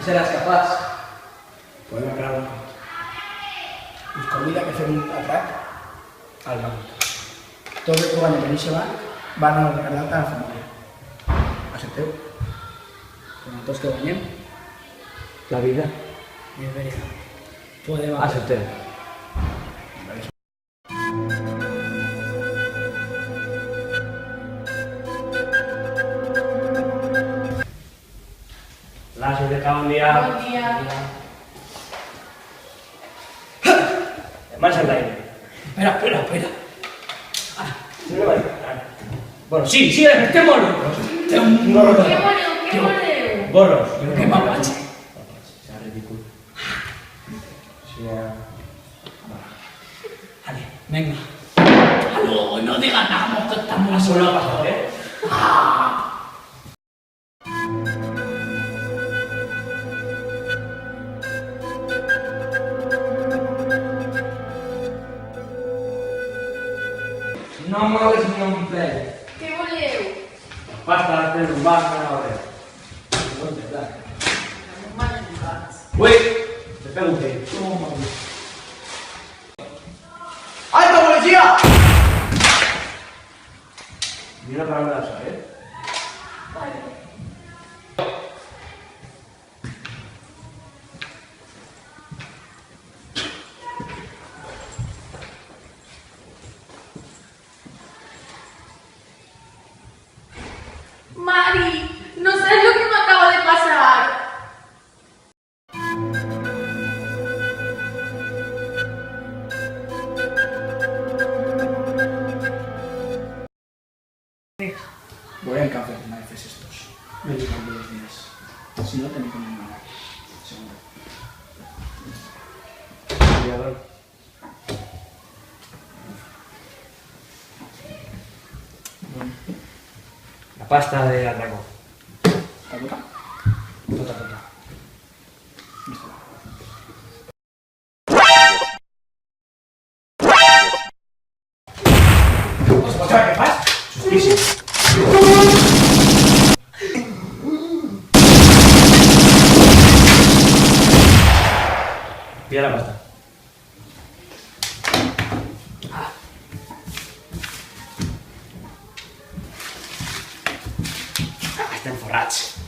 No seràs capaç. Podem aclarar un cop. Us convida que fem un atrac al banc. Tots els que guanyen en aquest banc van a regalar a la família. Accepteu? Com tots que guanyem, La vida. és veritat. Podem Acceptem. La se te acaba un día. Buen día. Más al aire. Espera. No vale. Bueno, sí, estémoslo. Gorros. ¿Qué moleo? Gorros. Qué mapache. Sea ridículo. Vale, venga. No digas nada, que estamos Eso no ha pasado, ¿eh? No moles ni un pèl. ¿Qué moleo? Pasta de un bar, a veure. No és veritat. Estamos mal educados. Ui! Te pego un tiro. ¡Alto, policía! Mira para me la sabe, ¿eh? Mari, no sabes lo que me acaba de pasar. Voy al café una vez estos. Me digan todos los días. Si no, tenéis que poner una máquina. Seguro. La pasta de atraco. ¿Está toca? Tota. Ostres, què fas? Justícia. Pilla la pasta. Estem forrats.